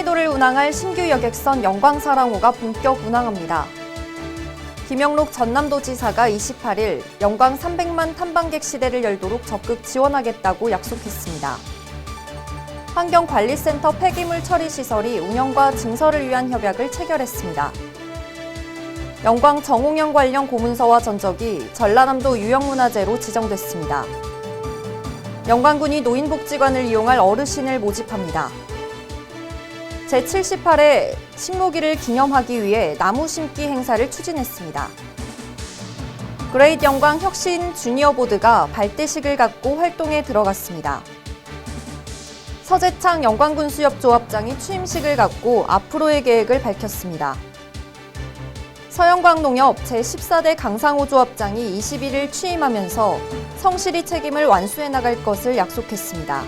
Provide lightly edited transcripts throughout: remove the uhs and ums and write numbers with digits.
송이도를 운항할 신규 여객선 영광사랑호가 본격 운항합니다. 김영록 전남도지사가 28일 영광 300만 탐방객 시대를 열도록 적극 지원하겠다고 약속했습니다. 환경관리센터 폐기물 처리 시설이 운영과 증설을 위한 협약을 체결했습니다. 영광 정홍연 관련 고문서와 전적이 전라남도 유형문화재로 지정됐습니다. 영광군이 노인복지관을 이용할 어르신을 모집합니다. 제78회 식목일을 기념하기 위해 나무 심기 행사를 추진했습니다. 그레이트 영광 혁신 주니어 보드가 발대식을 갖고 활동에 들어갔습니다. 서재창 영광군수협조합장이 취임식을 갖고 앞으로의 계획을 밝혔습니다. 서영광농협 제14대 강상호 조합장이 21일 취임하면서 성실히 책임을 완수해 나갈 것을 약속했습니다.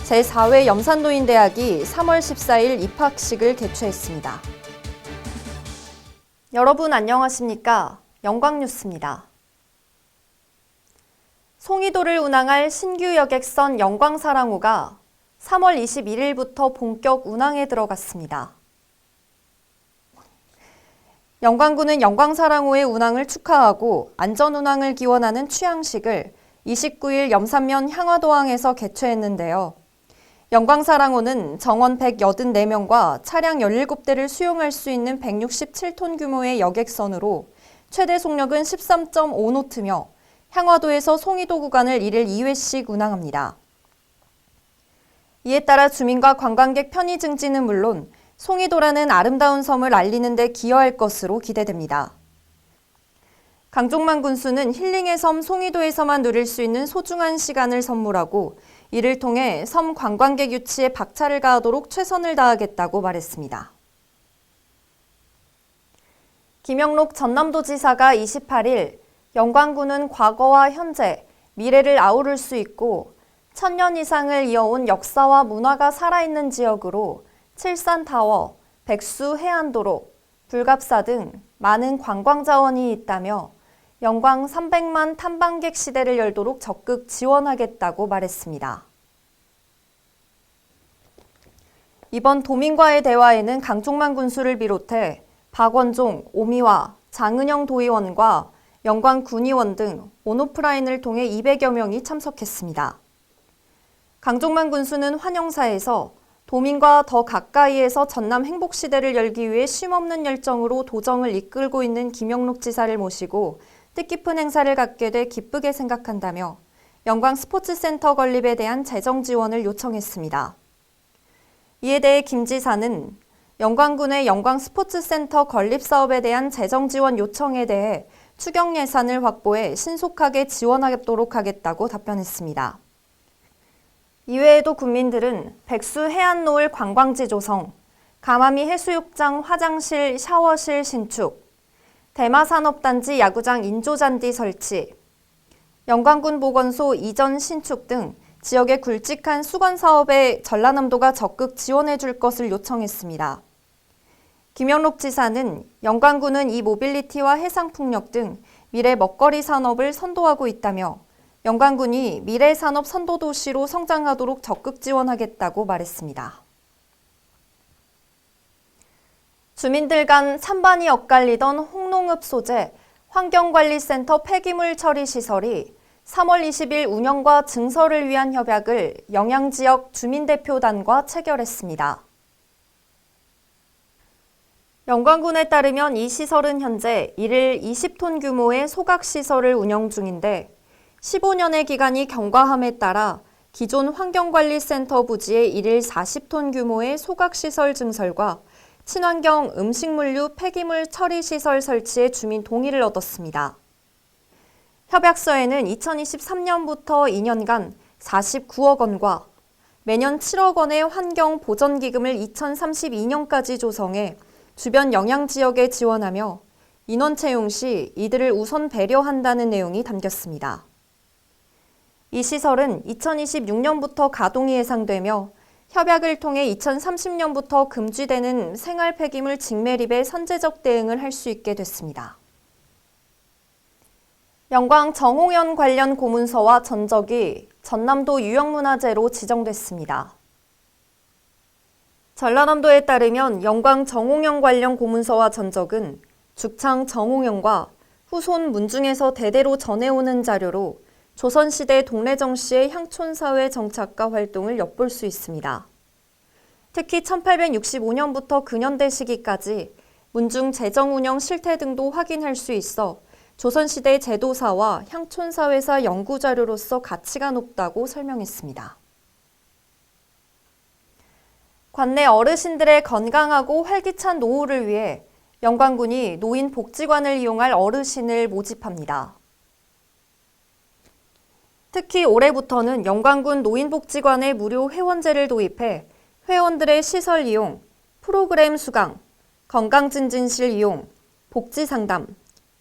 제4회 염산노인대학이 3월 14일 입학식을 개최했습니다. 여러분 안녕하십니까? 영광뉴스입니다. 송이도를 운항할 신규 여객선 영광사랑호가 3월 21일부터 본격 운항에 들어갔습니다. 영광군은 영광사랑호의 운항을 축하하고 안전운항을 기원하는 취향식을 29일 염산면 향화도항에서 개최했는데요. 영광사랑호는 정원 184명과 차량 17대를 수용할 수 있는 167톤 규모의 여객선으로 최대 속력은 13.5노트며 향화도에서 송이도 구간을 일일 2회씩 운항합니다. 이에 따라 주민과 관광객 편의 증진은 물론 송이도라는 아름다운 섬을 알리는 데 기여할 것으로 기대됩니다. 강종만 군수는 힐링의 섬 송이도에서만 누릴 수 있는 소중한 시간을 선물하고 이를 통해 섬 관광객 유치에 박차를 가하도록 최선을 다하겠다고 말했습니다. 김영록 전남도지사가 28일 영광군은 과거와 현재, 미래를 아우를 수 있고 1000년 이상을 이어온 역사와 문화가 살아있는 지역으로 칠산타워, 백수해안도로, 불갑사 등 많은 관광자원이 있다며 영광 300만 탐방객 시대를 열도록 적극 지원하겠다고 말했습니다. 이번 도민과의 대화에는 강종만 군수를 비롯해 박원종, 오미화, 장은영 도의원과 영광 군의원 등 온오프라인을 통해 200여 명이 참석했습니다. 강종만 군수는 환영사에서 도민과 더 가까이에서 전남 행복시대를 열기 위해 쉼없는 열정으로 도정을 이끌고 있는 김영록 지사를 모시고 뜻깊은 행사를 갖게 돼 기쁘게 생각한다며 영광 스포츠센터 건립에 대한 재정 지원을 요청했습니다. 이에 대해 김 지사는 영광군의 영광 스포츠센터 건립 사업에 대한 재정 지원 요청에 대해 추경 예산을 확보해 신속하게 지원하도록 하겠다고 답변했습니다. 이외에도 군민들은 백수해안노을 관광지 조성, 가마미 해수욕장 화장실, 샤워실 신축, 대마산업단지 야구장 인조잔디 설치, 영광군 보건소 이전 신축 등 지역의 굵직한 수건 사업에 전라남도가 적극 지원해 줄 것을 요청했습니다. 김영록 지사는 영광군은 이 모빌리티와 해상풍력 등 미래 먹거리 산업을 선도하고 있다며 영광군이 미래 산업 선도 도시로 성장하도록 적극 지원하겠다고 말했습니다. 주민들 간 찬반이 엇갈리던 홍농읍 소재 환경관리센터 폐기물 처리 시설이 3월 20일 운영과 증설을 위한 협약을 영양지역 주민대표단과 체결했습니다. 영광군에 따르면 이 시설은 현재 일일 20톤 규모의 소각시설을 운영 중인데 15년의 기간이 경과함에 따라 기존 환경관리센터 부지의 일일 40톤 규모의 소각시설 증설과 친환경 음식물류 폐기물 처리시설 설치에 주민 동의를 얻었습니다. 협약서에는 2023년부터 2년간 49억 원과 매년 7억 원의 환경보전기금을 2032년까지 조성해 주변 영향지역에 지원하며 인원 채용 시 이들을 우선 배려한다는 내용이 담겼습니다. 이 시설은 2026년부터 가동이 예상되며 협약을 통해 2030년부터 금지되는 생활 폐기물 직매립에 선제적 대응을 할 수 있게 됐습니다. 영광 정홍연 관련 고문서와 전적이 전남도 유형문화재로 지정됐습니다. 전라남도에 따르면 영광 정홍영 관련 고문서와 전적은 죽창 정홍영과 후손 문중에서 대대로 전해오는 자료로 조선시대 동래정 씨의 향촌사회 정착과 활동을 엿볼 수 있습니다. 특히 1865년부터 근현대 시기까지 문중 재정운영 실태 등도 확인할 수 있어 조선시대 제도사와 향촌사회사 연구자료로서 가치가 높다고 설명했습니다. 관내 어르신들의 건강하고 활기찬 노후를 위해 영광군이 노인복지관을 이용할 어르신을 모집합니다. 특히 올해부터는 영광군 노인복지관에 무료 회원제를 도입해 회원들의 시설 이용, 프로그램 수강, 건강증진실 이용, 복지상담,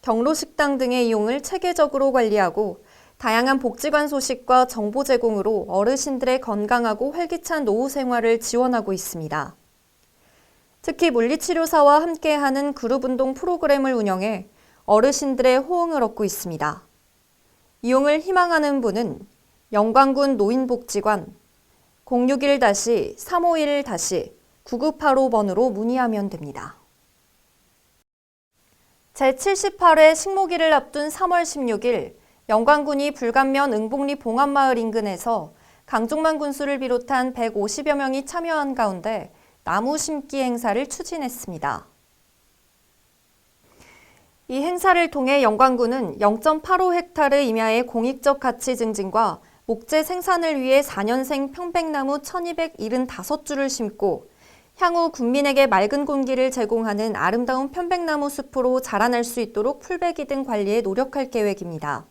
경로식당 등의 이용을 체계적으로 관리하고 다양한 복지관 소식과 정보 제공으로 어르신들의 건강하고 활기찬 노후 생활을 지원하고 있습니다. 특히 물리치료사와 함께하는 그룹운동 프로그램을 운영해 어르신들의 호응을 얻고 있습니다. 이용을 희망하는 분은 영광군 노인복지관 061-351-9985번으로 문의하면 됩니다. 제78회 식목일을 앞둔 3월 16일 영광군이 불감면 응복리 봉안마을 인근에서 강종만 군수를 비롯한 150여 명이 참여한 가운데 나무 심기 행사를 추진했습니다. 이 행사를 통해 영광군은 0.85헥타르 임야의 공익적 가치 증진과 목재 생산을 위해 4년생 편백나무 1275주를 심고 향후 군민에게 맑은 공기를 제공하는 아름다운 편백나무 숲으로 자라날 수 있도록 풀베기 등 관리에 노력할 계획입니다.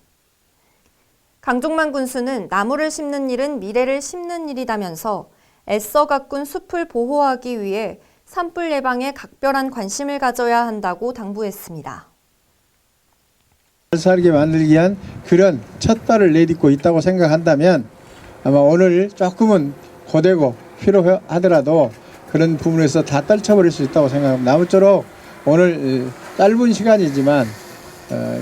강종만 군수는 나무를 심는 일은 미래를 심는 일이다면서 애써 가꾼 숲을 보호하기 위해 산불 예방에 각별한 관심을 가져야 한다고 당부했습니다. 살게 만들기 위한 그런 첫 발을 내딛고 있다고 생각한다면 아마 오늘 조금은 고되고 필요하더라도 그런 부분에서 다 떨쳐버릴 수 있다고 생각합니다. 아무쪼록 오늘 짧은 시간이지만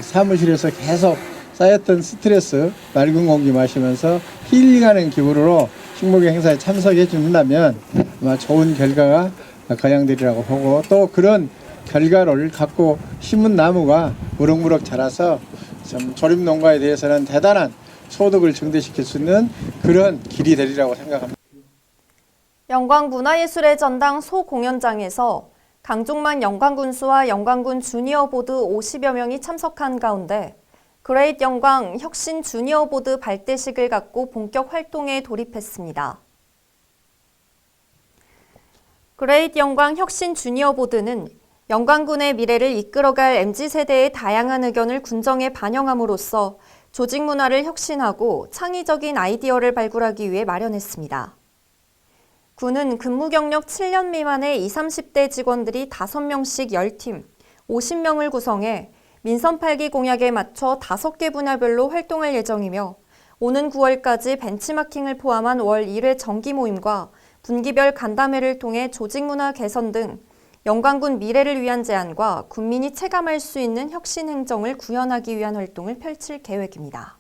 사무실에서 계속 쌓였던 스트레스 맑은 공기 마시면서 힐링하는 기분으로 식목일 행사에 참석해 준다면 아마 좋은 결과가 거양되리라고 보고 또 그런 결과를 갖고 심은 나무가 무럭무럭 자라서 좀 조림농가에 대해서는 대단한 소득을 증대시킬 수 있는 그런 길이 되리라고 생각합니다. 영광문화예술의 전당 소공연장에서 강종만 영광군수와 영광군 주니어보드 50여 명이 참석한 가운데 그레이트 영광 혁신 주니어보드 발대식을 갖고 본격 활동에 돌입했습니다. 그레이트 영광 혁신 주니어보드는 영광군의 미래를 이끌어갈 MZ세대의 다양한 의견을 군정에 반영함으로써 조직 문화를 혁신하고 창의적인 아이디어를 발굴하기 위해 마련했습니다. 군은 근무 경력 7년 미만의 20, 30대 직원들이 5명씩 10팀, 50명을 구성해 민선 8기 공약에 맞춰 5개 분야별로 활동할 예정이며 오는 9월까지 벤치마킹을 포함한 월 1회 정기 모임과 분기별 간담회를 통해 조직 문화 개선 등 영광군 미래를 위한 제안과 군민이 체감할 수 있는 혁신 행정을 구현하기 위한 활동을 펼칠 계획입니다.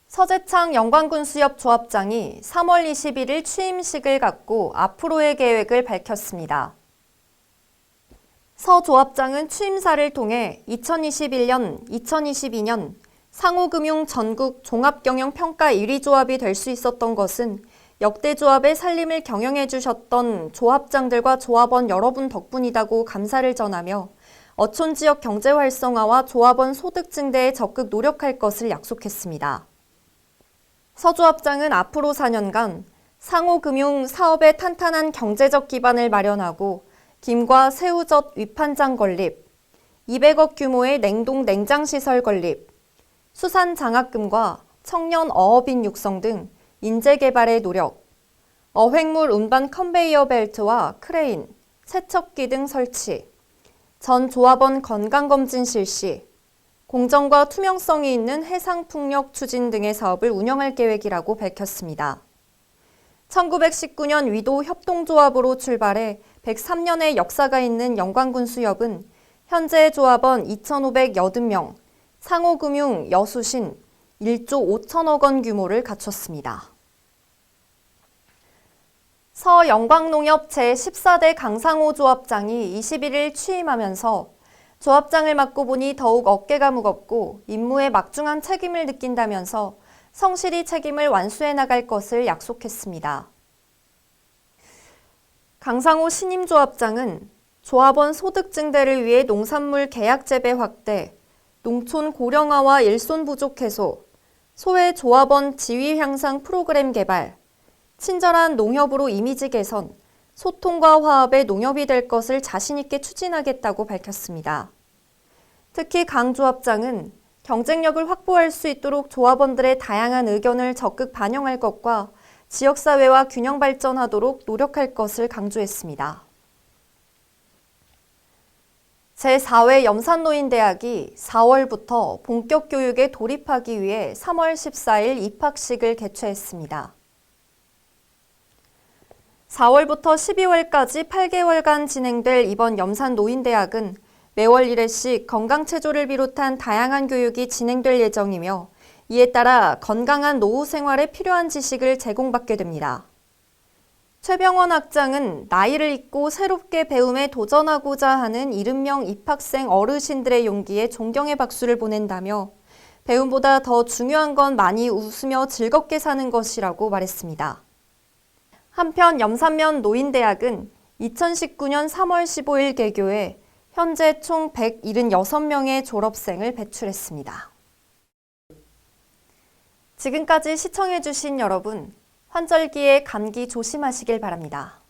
서재창 영광군수협 조합장이 3월 21일 취임식을 갖고 앞으로의 계획을 밝혔습니다. 서 조합장은 취임사를 통해 2021년, 2022년 상호금융 전국 종합경영평가 1위 조합이 될 수 있었던 것은 역대 조합의 살림을 경영해 주셨던 조합장들과 조합원 여러분 덕분이다고 감사를 전하며 어촌 지역 경제 활성화와 조합원 소득 증대에 적극 노력할 것을 약속했습니다. 서 조합장은 앞으로 4년간 상호금융 사업의 탄탄한 경제적 기반을 마련하고 김과 새우젓 위판장 건립, 200억 규모의 냉동 냉장시설 건립, 수산 장학금과 청년 어업인 육성 등 인재 개발에 노력, 어획물 운반 컨베이어 벨트와 크레인, 세척기 등 설치, 전 조합원 건강검진 실시, 공정과 투명성이 있는 해상풍력 추진 등의 사업을 운영할 계획이라고 밝혔습니다. 1919년 위도 협동조합으로 출발해 103년의 역사가 있는 영광군수협은 현재 조합원 2,580명, 상호금융 여수신 1조 5천억 원 규모를 갖췄습니다. 서영광농협 제14대 강상호 조합장이 21일 취임하면서 조합장을 맡고 보니 더욱 어깨가 무겁고 임무에 막중한 책임을 느낀다면서 성실히 책임을 완수해 나갈 것을 약속했습니다. 강상호 신임 조합장은 조합원 소득 증대를 위해 농산물 계약 재배 확대, 농촌 고령화와 일손 부족 해소, 소외 조합원 지위 향상 프로그램 개발, 친절한 농협으로 이미지 개선, 소통과 화합의 농협이 될 것을 자신 있게 추진하겠다고 밝혔습니다. 특히 강 조합장은 경쟁력을 확보할 수 있도록 조합원들의 다양한 의견을 적극 반영할 것과 지역사회와 균형 발전하도록 노력할 것을 강조했습니다. 제4회 염산노인대학이 4월부터 본격 교육에 돌입하기 위해 3월 14일 입학식을 개최했습니다. 4월부터 12월까지 8개월간 진행될 이번 염산노인대학은 매월 1회씩 건강체조를 비롯한 다양한 교육이 진행될 예정이며 이에 따라 건강한 노후 생활에 필요한 지식을 제공받게 됩니다. 최병원 학장은 나이를 잊고 새롭게 배움에 도전하고자 하는 70명 입학생 어르신들의 용기에 존경의 박수를 보낸다며 배움보다 더 중요한 건 많이 웃으며 즐겁게 사는 것이라고 말했습니다. 한편 염산면 노인대학은 2019년 3월 15일 개교해 현재 총 176명의 졸업생을 배출했습니다. 지금까지 시청해주신 여러분, 환절기에 감기 조심하시길 바랍니다.